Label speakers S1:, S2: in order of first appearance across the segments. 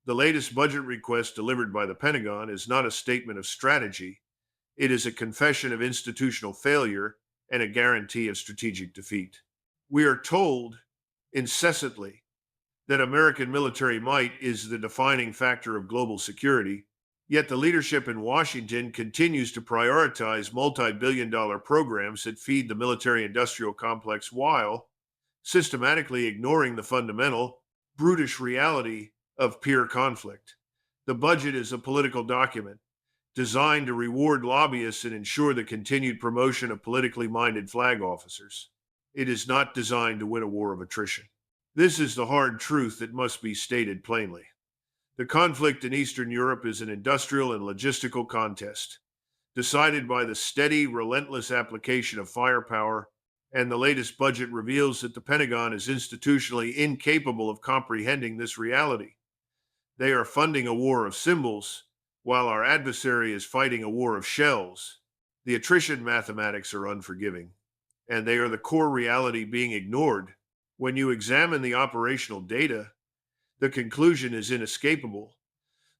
S1: The latest budget request delivered by the Pentagon is not a statement of strategy. It is a confession of institutional failure and a guarantee of strategic defeat. We are told incessantly that American military might is the defining factor of global security, yet the leadership in Washington continues to prioritize multi-billion-dollar programs that feed the military industrial complex while systematically ignoring the fundamental, brutish reality of peer conflict. The budget is a political document designed to reward lobbyists and ensure the continued promotion of politically minded flag officers. It is not designed to win a war of attrition. This is the hard truth that must be stated plainly. The conflict in Eastern Europe is an industrial and logistical contest, decided by the steady, relentless application of firepower, and the latest budget reveals that the Pentagon is institutionally incapable of comprehending this reality. They are funding a war of symbols, while our adversary is fighting a war of shells. The attrition mathematics are unforgiving, and they are the core reality being ignored. When you examine the operational data, the conclusion is inescapable.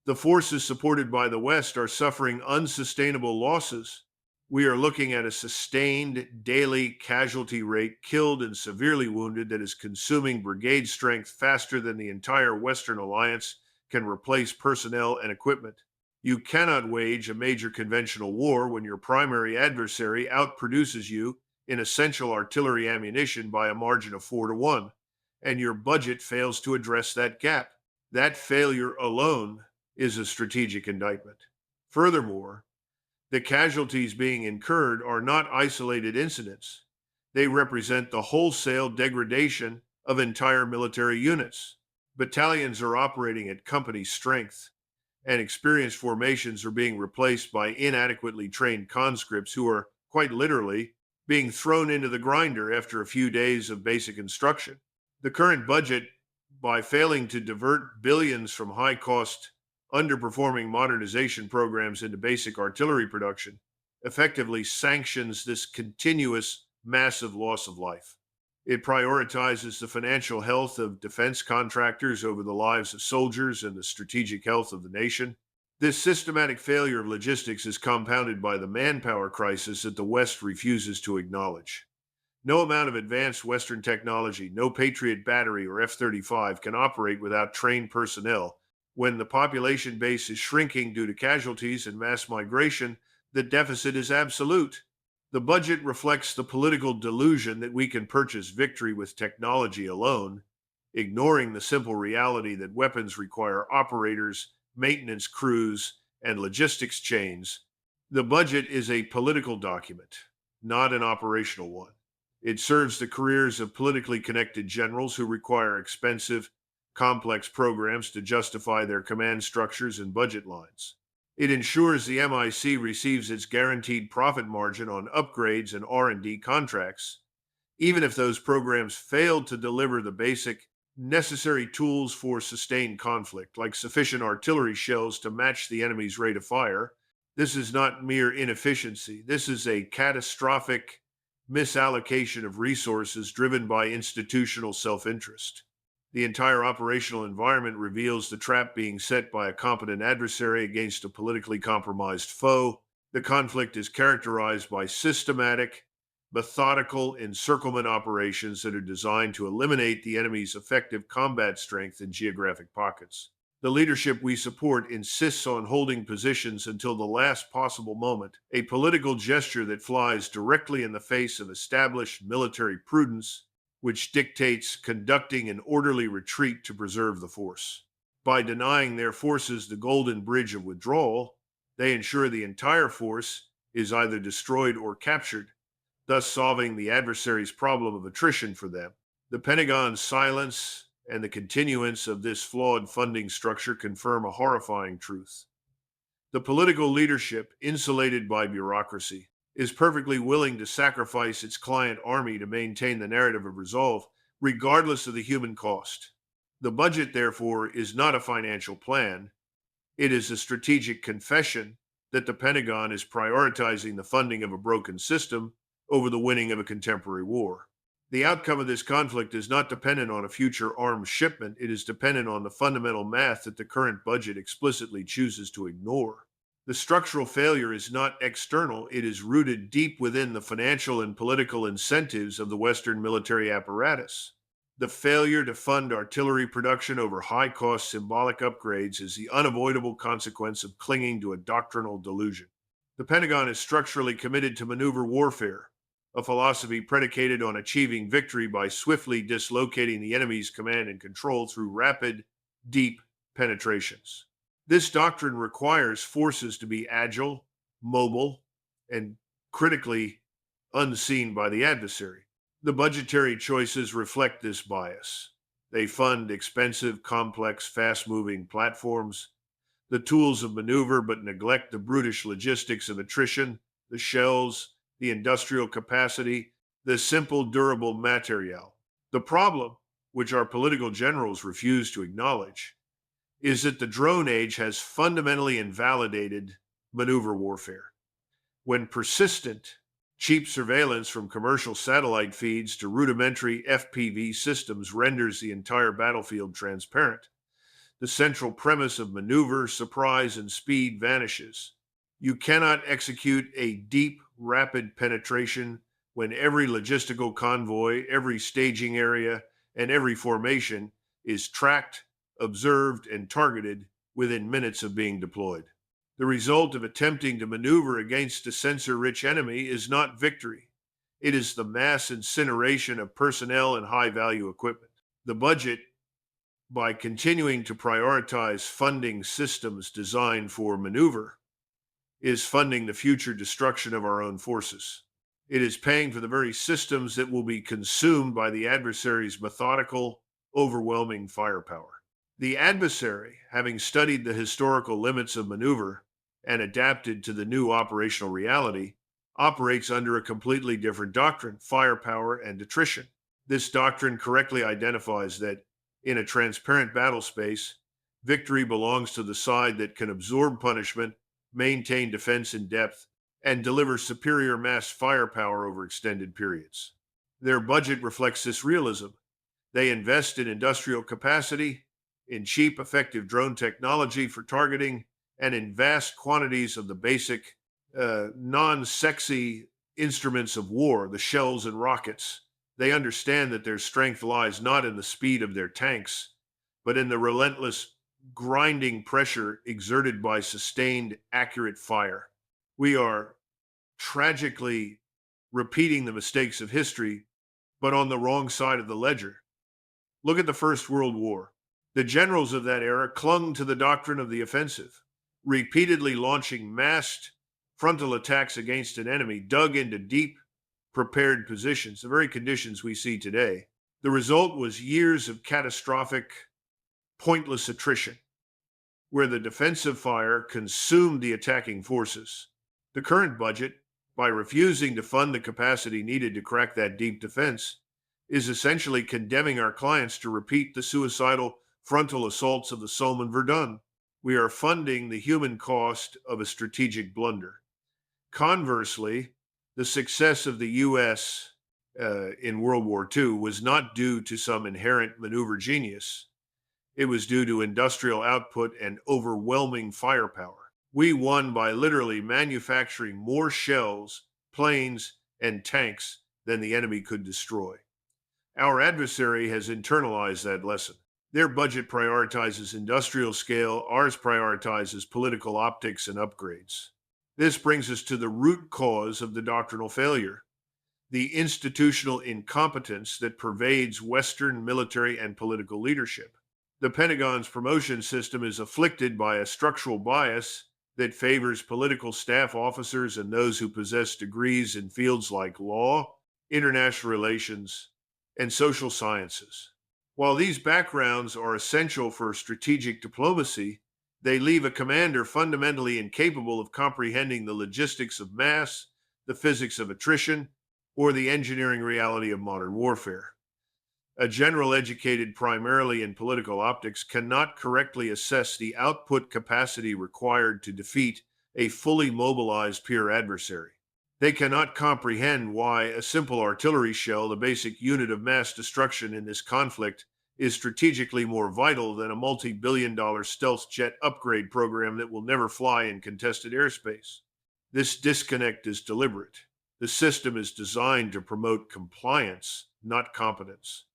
S1: The forces supported by the West are suffering unsustainable losses. We are looking at a sustained daily casualty rate, killed and severely wounded, that is consuming brigade strength faster than the entire Western alliance can replace personnel and equipment. You cannot wage a major conventional war when your primary adversary outproduces you in essential artillery ammunition by a margin of 4-1, and your budget fails to address that gap. That failure alone is a strategic indictment. Furthermore, the casualties being incurred are not isolated incidents. They represent the wholesale degradation of entire military units. Battalions are operating at company strength, and experienced formations are being replaced by inadequately trained conscripts who are, quite literally, being thrown into the grinder after a few days of basic instruction. The current budget, by failing to divert billions from high-cost, underperforming modernization programs into basic artillery production, effectively sanctions this continuous, massive loss of life. It prioritizes the financial health of defense contractors over the lives of soldiers and the strategic health of the nation. This systematic failure of logistics is compounded by the manpower crisis that the West refuses to acknowledge. No amount of advanced Western technology, no Patriot battery or F-35 can operate without trained personnel. When the population base is shrinking due to casualties and mass migration, the deficit is absolute. The budget reflects the political delusion that we can purchase victory with technology alone, ignoring the simple reality that weapons require operators, maintenance crews, and logistics chains. The budget is a political document, not an operational one. It serves the careers of politically connected generals who require expensive, complex programs to justify their command structures and budget lines. It ensures the MIC receives its guaranteed profit margin on upgrades and R&D contracts, even if those programs fail to deliver the basic necessary tools for sustained conflict, like sufficient artillery shells to match the enemy's rate of fire. This is not mere inefficiency. This is a catastrophic misallocation of resources driven by institutional self-interest. The entire operational environment reveals the trap being set by a competent adversary against a politically compromised foe. The conflict is characterized by systematic, methodical encirclement operations that are designed to eliminate the enemy's effective combat strength in geographic pockets. The leadership we support insists on holding positions until the last possible moment, a political gesture that flies directly in the face of established military prudence, which dictates conducting an orderly retreat to preserve the force. By denying their forces the golden bridge of withdrawal, they ensure the entire force is either destroyed or captured, thus solving the adversary's problem of attrition for them. The Pentagon's silence and the continuance of this flawed funding structure confirm a horrifying truth. The political leadership, insulated by bureaucracy, is perfectly willing to sacrifice its client army to maintain the narrative of resolve, regardless of the human cost. The budget, therefore, is not a financial plan. It is a strategic confession that the Pentagon is prioritizing the funding of a broken system over the winning of a contemporary war. The outcome of this conflict is not dependent on a future arms shipment. It is dependent on the fundamental math that the current budget explicitly chooses to ignore. The structural failure is not external, it is rooted deep within the financial and political incentives of the Western military apparatus. The failure to fund artillery production over high cost symbolic upgrades is the unavoidable consequence of clinging to a doctrinal delusion. The Pentagon is structurally committed to maneuver warfare, a philosophy predicated on achieving victory by swiftly dislocating the enemy's command and control through rapid, deep penetrations. This doctrine requires forces to be agile, mobile, and critically unseen by the adversary. The budgetary choices reflect this bias. They fund expensive, complex, fast moving platforms, the tools of maneuver, but neglect the brutish logistics of attrition, the shells, the industrial capacity, the simple, durable material. The problem, which our political generals refuse to acknowledge, is that the drone age has fundamentally invalidated maneuver warfare. When persistent, cheap surveillance from commercial satellite feeds to rudimentary FPV systems renders the entire battlefield transparent, the central premise of maneuver, surprise, and speed vanishes. You cannot execute a deep, rapid penetration when every logistical convoy, every staging area, and every formation is tracked, observed, and targeted within minutes of being deployed. The result of attempting to maneuver against a sensor-rich enemy is not victory. It is the mass incineration of personnel and high-value equipment. The budget, by continuing to prioritize funding systems designed for maneuver, is funding the future destruction of our own forces. It is paying for the very systems that will be consumed by the adversary's methodical, overwhelming firepower. The adversary, having studied the historical limits of maneuver and adapted to the new operational reality, operates under a completely different doctrine, firepower and attrition. This doctrine correctly identifies that in a transparent battle space, victory belongs to the side that can absorb punishment, maintain defense in depth, and deliver superior mass firepower over extended periods. Their budget reflects this realism. They invest in industrial capacity, in cheap, effective drone technology for targeting, and in vast quantities of the basic, non-sexy instruments of war, the shells and rockets. They understand that their strength lies not in the speed of their tanks, but in the relentless grinding pressure exerted by sustained, accurate fire. We are tragically repeating the mistakes of history, but on the wrong side of the ledger. Look at the First World War. The generals of that era clung to the doctrine of the offensive, repeatedly launching massed frontal attacks against an enemy dug into deep, prepared positions, the very conditions we see today. The result was years of catastrophic, pointless attrition, where the defensive fire consumed the attacking forces. The current budget, by refusing to fund the capacity needed to crack that deep defense, is essentially condemning our clients to repeat the suicidal frontal assaults of the Somme and Verdun. We are funding the human cost of a strategic blunder. Conversely, the success of the U.S. In World War II was not due to some inherent maneuver genius. It was due to industrial output and overwhelming firepower. We won by literally manufacturing more shells, planes, and tanks than the enemy could destroy. Our adversary has internalized that lesson. Their budget prioritizes industrial scale, ours prioritizes political optics and upgrades. This brings us to the root cause of the doctrinal failure, the institutional incompetence that pervades Western military and political leadership. The Pentagon's promotion system is afflicted by a structural bias that favors political staff officers and those who possess degrees in fields like law, international relations, and social sciences. While these backgrounds are essential for strategic diplomacy, they leave a commander fundamentally incapable of comprehending the logistics of mass, the physics of attrition, or the engineering reality of modern warfare. A general educated primarily in political optics cannot correctly assess the output capacity required to defeat a fully mobilized peer adversary. They cannot comprehend why a simple artillery shell, the basic unit of mass destruction in this conflict, is strategically more vital than a multi-billion-dollar stealth jet upgrade program that will never fly in contested airspace. This disconnect is deliberate. The system is designed to promote compliance, not competence.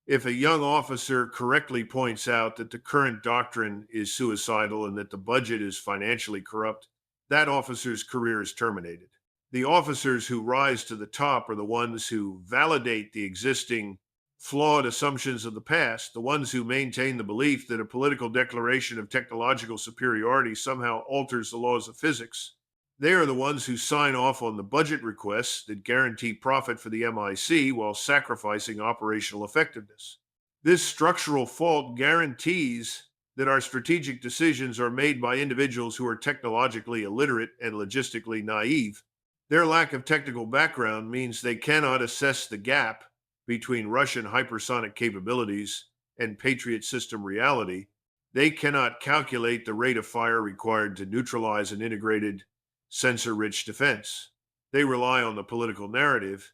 S1: If a young officer correctly points out that the current doctrine is suicidal and that the budget is financially corrupt, that officer's career is terminated. The officers who rise to the top are the ones who validate the existing flawed assumptions of the past, the ones who maintain the belief that a political declaration of technological superiority somehow alters the laws of physics. They are the ones who sign off on the budget requests that guarantee profit for the MIC while sacrificing operational effectiveness. This structural fault guarantees that our strategic decisions are made by individuals who are technologically illiterate and logistically naive. Their lack of technical background means they cannot assess the gap between Russian hypersonic capabilities and Patriot system reality. They cannot calculate the rate of fire required to neutralize an integrated, sensor-rich defense. They rely on the political narrative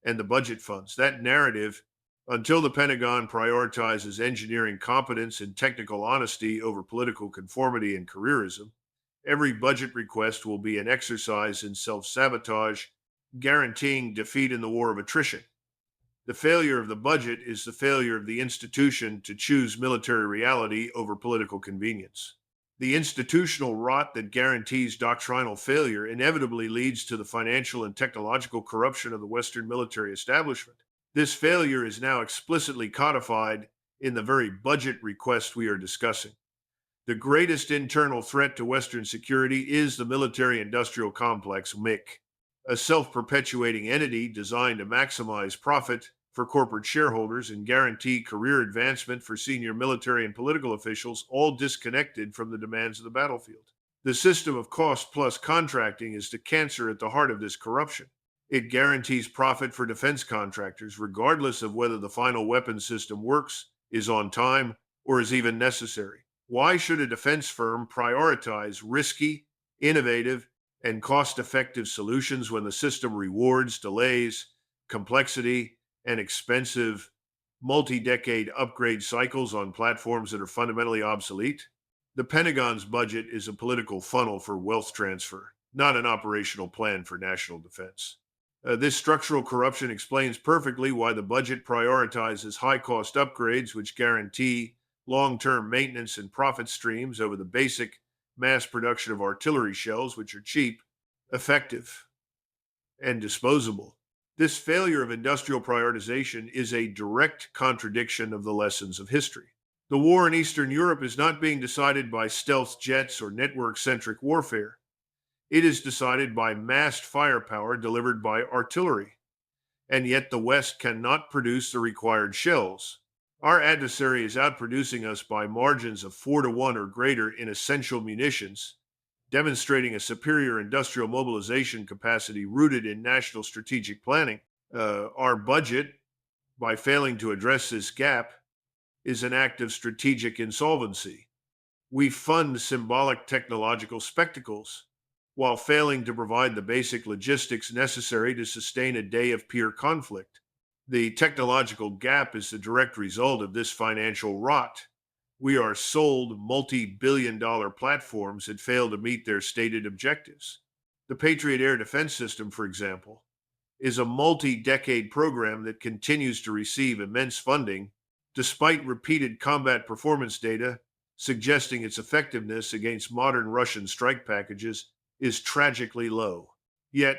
S1: and the budget funds. That narrative, until the Pentagon prioritizes engineering competence and technical honesty over political conformity and careerism, every budget request will be an exercise in self-sabotage, guaranteeing defeat in the war of attrition. The failure of the budget is the failure of the institution to choose military reality over political convenience. The institutional rot that guarantees doctrinal failure inevitably leads to the financial and technological corruption of the Western military establishment. This failure is now explicitly codified in the very budget request we are discussing. The greatest internal threat to Western security is the military-industrial complex, MIC, a self-perpetuating entity designed to maximize profit for corporate shareholders and guarantee career advancement for senior military and political officials, all disconnected from the demands of the battlefield. The system of cost-plus contracting is the cancer at the heart of this corruption. It guarantees profit for defense contractors, regardless of whether the final weapons system works, is on time, or is even necessary. Why should a defense firm prioritize risky, innovative, and cost-effective solutions when the system rewards delays, complexity, and expensive multi-decade upgrade cycles on platforms that are fundamentally obsolete? The Pentagon's budget is a political funnel for wealth transfer, not an operational plan for national defense. This structural corruption explains perfectly why the budget prioritizes high-cost upgrades which guarantee long-term maintenance and profit streams over the basic mass production of artillery shells, which are cheap, effective, and disposable. This failure of industrial prioritization is a direct contradiction of the lessons of history. The war in Eastern Europe is not being decided by stealth jets or network-centric warfare. It is decided by massed firepower delivered by artillery. And yet the West cannot produce the required shells. Our adversary is outproducing us by margins of 4-to-1 or greater in essential munitions, demonstrating a superior industrial mobilization capacity rooted in national strategic planning. Our budget, by failing to address this gap, is an act of strategic insolvency. We fund symbolic technological spectacles while failing to provide the basic logistics necessary to sustain a day of peer conflict. The technological gap is the direct result of this financial rot. We are sold multi-billion-dollar platforms that fail to meet their stated objectives. The Patriot air defense system, for example, is a multi-decade program that continues to receive immense funding, despite repeated combat performance data suggesting its effectiveness against modern Russian strike packages is tragically low. Yet,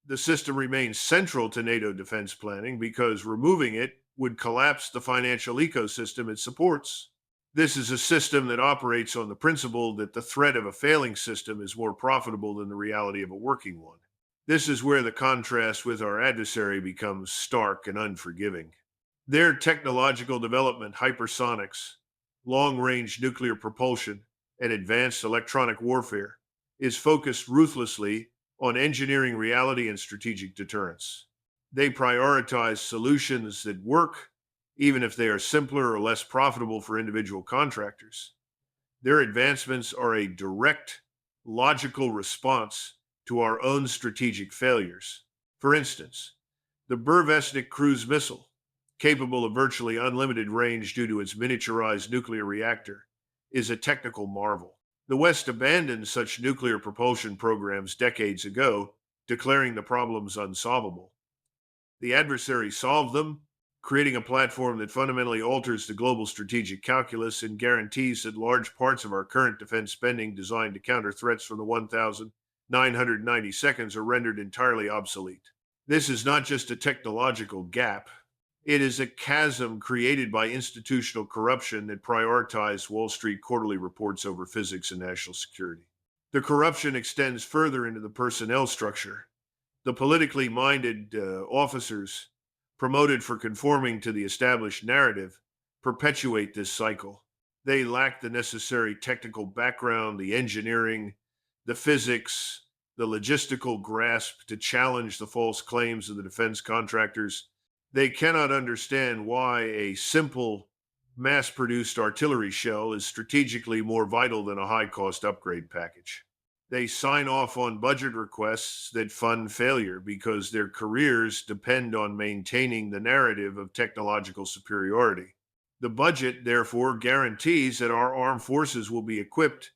S1: the system remains central to NATO defense planning because removing it would collapse the financial ecosystem it supports. This is a system that operates on the principle that the threat of a failing system is more profitable than the reality of a working one. This is where the contrast with our adversary becomes stark and unforgiving. Their technological development, hypersonics, long-range nuclear propulsion, and advanced electronic warfare, is focused ruthlessly on engineering reality and strategic deterrence. They prioritize solutions that work, even if they are simpler or less profitable for individual contractors. Their advancements are a direct, logical response to our own strategic failures. For instance, the Burevestnik cruise missile, capable of virtually unlimited range due to its miniaturized nuclear reactor, is a technical marvel. The West abandoned such nuclear propulsion programs decades ago, declaring the problems unsolvable. The adversary solved them, creating a platform that fundamentally alters the global strategic calculus and guarantees that large parts of our current defense spending designed to counter threats from the 1,990 are rendered entirely obsolete. This is not just a technological gap. It is a chasm created by institutional corruption that prioritized Wall Street quarterly reports over physics and national security. The corruption extends further into the personnel structure. The politically minded officers promoted for conforming to the established narrative perpetuate this cycle. They lack the necessary technical background, the engineering, the physics, the logistical grasp to challenge the false claims of the defense contractors. They cannot understand why a simple, mass-produced artillery shell is strategically more vital than a high-cost upgrade package. They sign off on budget requests that fund failure because their careers depend on maintaining the narrative of technological superiority. The budget, therefore, guarantees that our armed forces will be equipped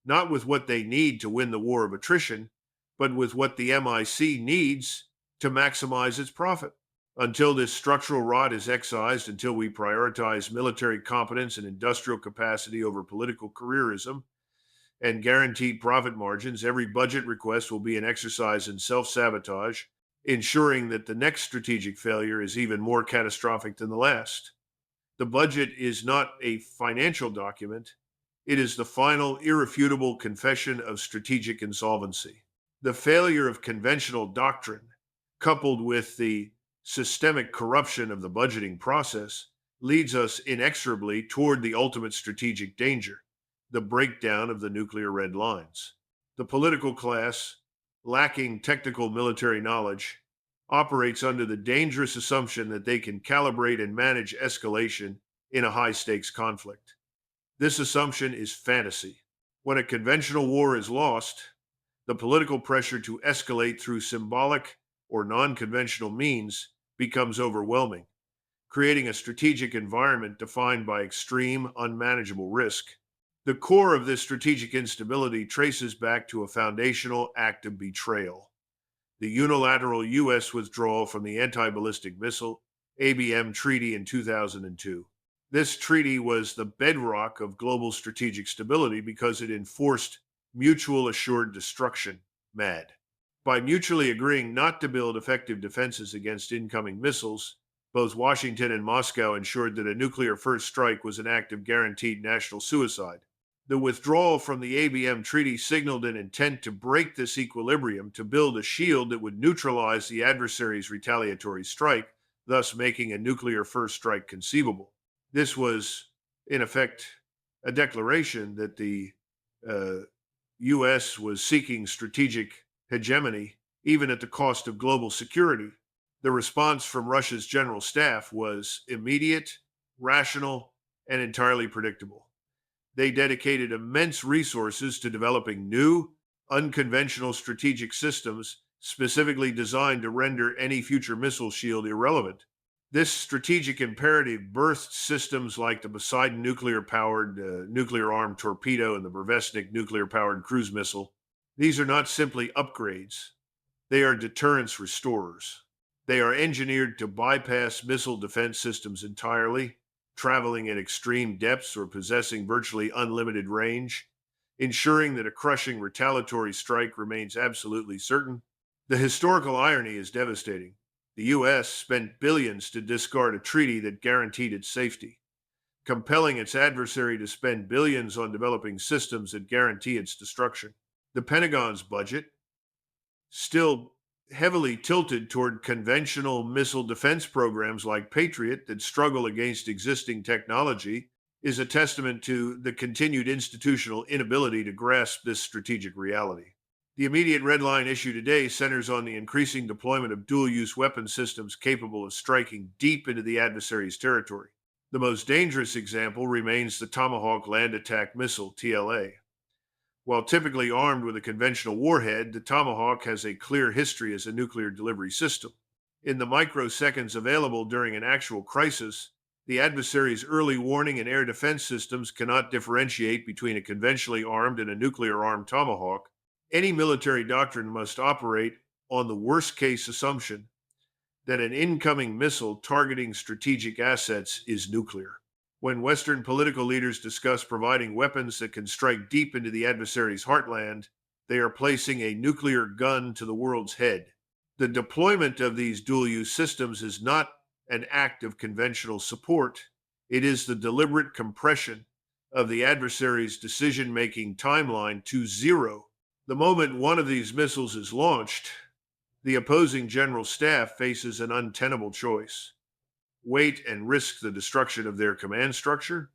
S1: not with what they need to win the war of attrition, but with what the MIC needs to maximize its profit. Until this structural rot is excised, until we prioritize military competence and industrial capacity over political careerism and guaranteed profit margins, every budget request will be an exercise in self-sabotage, ensuring that the next strategic failure is even more catastrophic than the last. The budget is not a financial document. It is the final, irrefutable confession of strategic insolvency. The failure of conventional doctrine, coupled with the systemic corruption of the budgeting process, leads us inexorably toward the ultimate strategic danger, the breakdown of the nuclear red lines. The political class, lacking technical military knowledge, operates under the dangerous assumption that they can calibrate and manage escalation in a high-stakes conflict. This assumption is fantasy. When a conventional war is lost, the political pressure to escalate through symbolic or non-conventional means becomes overwhelming, creating a strategic environment defined by extreme, unmanageable risk. The core of this strategic instability traces back to a foundational act of betrayal: the unilateral U.S. withdrawal from the anti-ballistic missile ABM Treaty in 2002. This treaty was the bedrock of global strategic stability because it enforced mutual assured destruction, MAD. By mutually agreeing not to build effective defenses against incoming missiles, both Washington and Moscow ensured that a nuclear first strike was an act of guaranteed national suicide. The withdrawal from the ABM Treaty signaled an intent to break this equilibrium, to build a shield that would neutralize the adversary's retaliatory strike, thus making a nuclear first strike conceivable. This was, in effect, a declaration that the U.S. was seeking strategic hegemony, even at the cost of global security. The response from Russia's general staff was immediate, rational, and entirely predictable. They dedicated immense resources to developing new, unconventional strategic systems specifically designed to render any future missile shield irrelevant. This strategic imperative birthed systems like the Poseidon nuclear-powered nuclear-armed torpedo and the Burevestnik nuclear-powered cruise missile. These are not simply upgrades. They are deterrence restorers. They are engineered to bypass missile defense systems entirely, traveling at extreme depths or possessing virtually unlimited range, ensuring that a crushing retaliatory strike remains absolutely certain. The historical irony is devastating. The U.S. spent billions to discard a treaty that guaranteed its safety, compelling its adversary to spend billions on developing systems that guarantee its destruction. The Pentagon's budget, still heavily tilted toward conventional missile defense programs like Patriot that struggle against existing technology, is a testament to the continued institutional inability to grasp this strategic reality. The immediate red line issue today centers on the increasing deployment of dual-use weapon systems capable of striking deep into the adversary's territory. The most dangerous example remains the Tomahawk land attack missile, TLA. While typically armed with a conventional warhead, the Tomahawk has a clear history as a nuclear delivery system. In the microseconds available during an actual crisis, the adversary's early warning and air defense systems cannot differentiate between a conventionally armed and a nuclear armed Tomahawk. Any military doctrine must operate on the worst case assumption that an incoming missile targeting strategic assets is nuclear. When Western political leaders discuss providing weapons that can strike deep into the adversary's heartland, they are placing a nuclear gun to the world's head. The deployment of these dual use systems is not an act of conventional support, it is the deliberate compression of the adversary's decision making timeline to zero. The moment one of these missiles is launched, the opposing general staff faces an untenable choice: wait and risk the destruction of their command structure,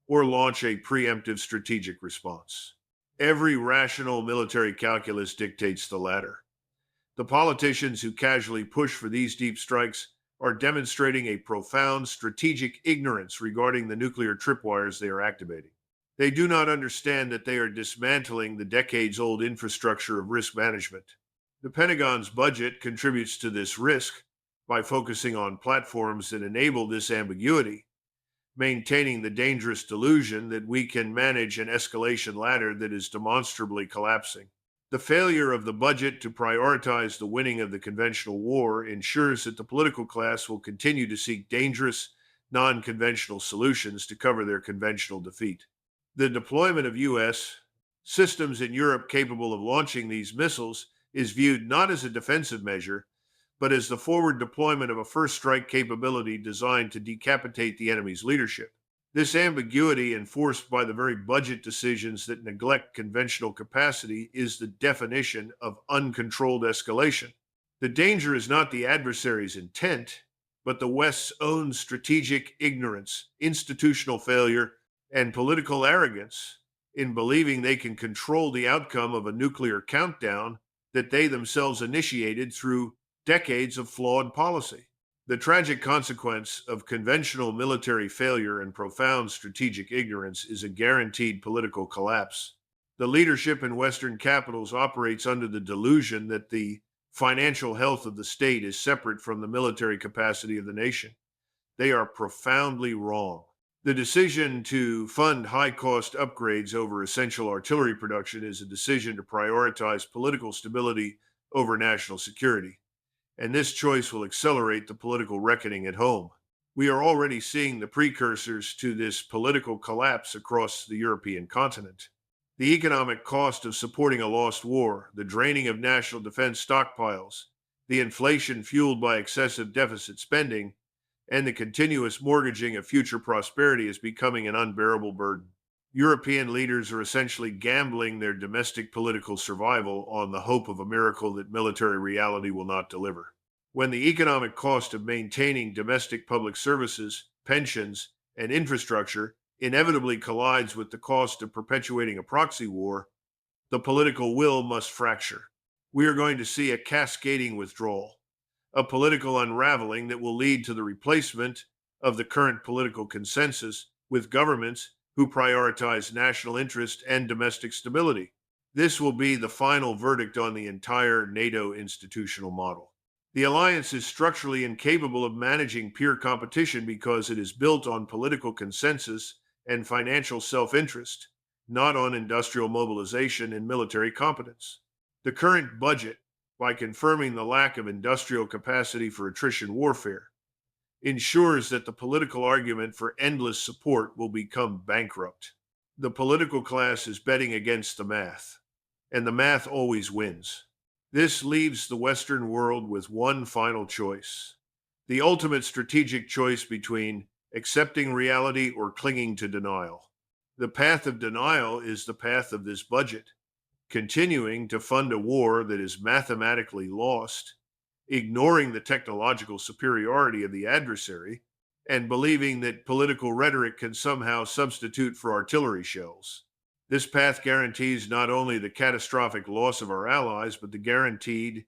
S1: or launch a preemptive strategic response. Every rational military calculus dictates the latter. The politicians who casually push for these deep strikes are demonstrating a profound strategic ignorance regarding the nuclear tripwires they are activating. They do not understand that they are dismantling the decades-old infrastructure of risk management. The Pentagon's budget contributes to this risk by focusing on platforms that enable this ambiguity, maintaining the dangerous delusion that we can manage an escalation ladder that is demonstrably collapsing. The failure of the budget to prioritize the winning of the conventional war ensures that the political class will continue to seek dangerous, non-conventional solutions to cover their conventional defeat. The deployment of U.S. systems in Europe capable of launching these missiles is viewed not as a defensive measure, but as the forward deployment of a first strike capability designed to decapitate the enemy's leadership. This ambiguity, enforced by the very budget decisions that neglect conventional capacity, is the definition of uncontrolled escalation. The danger is not the adversary's intent, but the West's own strategic ignorance, institutional failure, and political arrogance in believing they can control the outcome of a nuclear countdown that they themselves initiated through decades of flawed policy. The tragic consequence of conventional military failure and profound strategic ignorance is a guaranteed political collapse. The leadership in Western capitals operates under the delusion that the financial health of the state is separate from the military capacity of the nation. They are profoundly wrong. The decision to fund high-cost upgrades over essential artillery production is a decision to prioritize political stability over national security, and this choice will accelerate the political reckoning at home. We are already seeing the precursors to this political collapse across the European continent. The economic cost of supporting a lost war, the draining of national defense stockpiles, the inflation fueled by excessive deficit spending, and the continuous mortgaging of future prosperity is becoming an unbearable burden. European leaders are essentially gambling their domestic political survival on the hope of a miracle that military reality will not deliver. When the economic cost of maintaining domestic public services, pensions, and infrastructure inevitably collides with the cost of perpetuating a proxy war, the political will must fracture. We are going to see a cascading withdrawal, a political unraveling that will lead to the replacement of the current political consensus with governments who prioritize national interest and domestic stability. This will be the final verdict on the entire NATO institutional model. The alliance is structurally incapable of managing peer competition because it is built on political consensus and financial self-interest, not on industrial mobilization and military competence. The current budget, by confirming the lack of industrial capacity for attrition warfare, ensures that the political argument for endless support will become bankrupt. The political class is betting against the math, and the math always wins. This leaves the Western world with one final choice: the ultimate strategic choice between accepting reality or clinging to denial. The path of denial is the path of this budget, continuing to fund a war that is mathematically lost, ignoring the technological superiority of the adversary, and believing that political rhetoric can somehow substitute for artillery shells. This path guarantees not only the catastrophic loss of our allies, but the guaranteed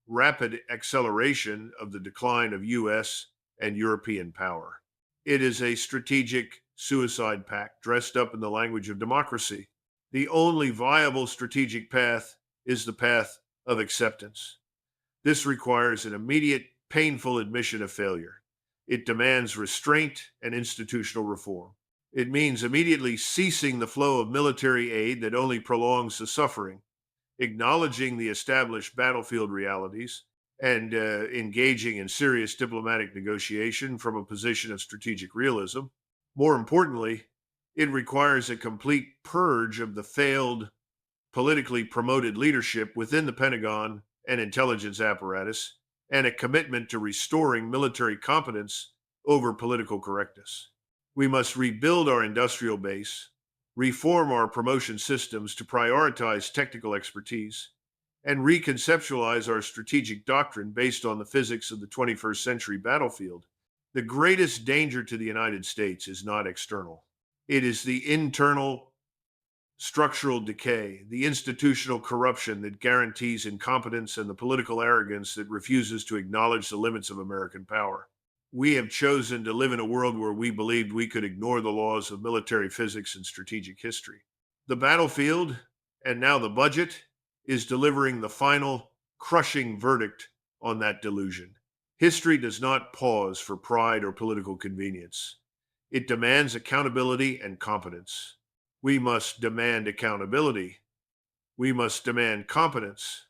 S1: rapid acceleration of the decline of U.S. and European power. It is a strategic suicide pact dressed up in the language of democracy. The only viable strategic path is the path of acceptance. This requires an immediate, painful admission of failure. It demands restraint and institutional reform. It means immediately ceasing the flow of military aid that only prolongs the suffering, acknowledging the established battlefield realities, and engaging in serious diplomatic negotiation from a position of strategic realism. More importantly, it requires a complete purge of the failed, politically promoted leadership within the Pentagon and intelligence apparatus, and a commitment to restoring military competence over political correctness. We must rebuild our industrial base, reform our promotion systems to prioritize technical expertise, and reconceptualize our strategic doctrine based on the physics of the 21st century battlefield. The greatest danger to the United States is not external. It is the internal structural decay, the institutional corruption that guarantees incompetence, and the political arrogance that refuses to acknowledge the limits of American power. We have chosen to live in a world where we believed we could ignore the laws of military physics and strategic history. The battlefield, and now the budget, is delivering the final, crushing verdict on that delusion. History does not pause for pride or political convenience. It demands accountability and competence. We must demand accountability. We must demand competence.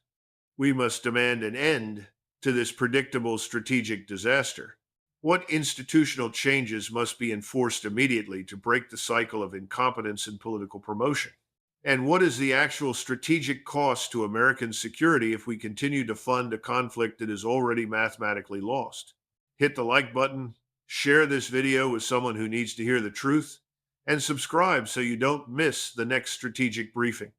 S1: We must demand an end to this predictable strategic disaster. What institutional changes must be enforced immediately to break the cycle of incompetence and political promotion? And what is the actual strategic cost to American security if we continue to fund a conflict that is already mathematically lost? Hit the like button, share this video with someone who needs to hear the truth, and subscribe so you don't miss the next strategic briefing.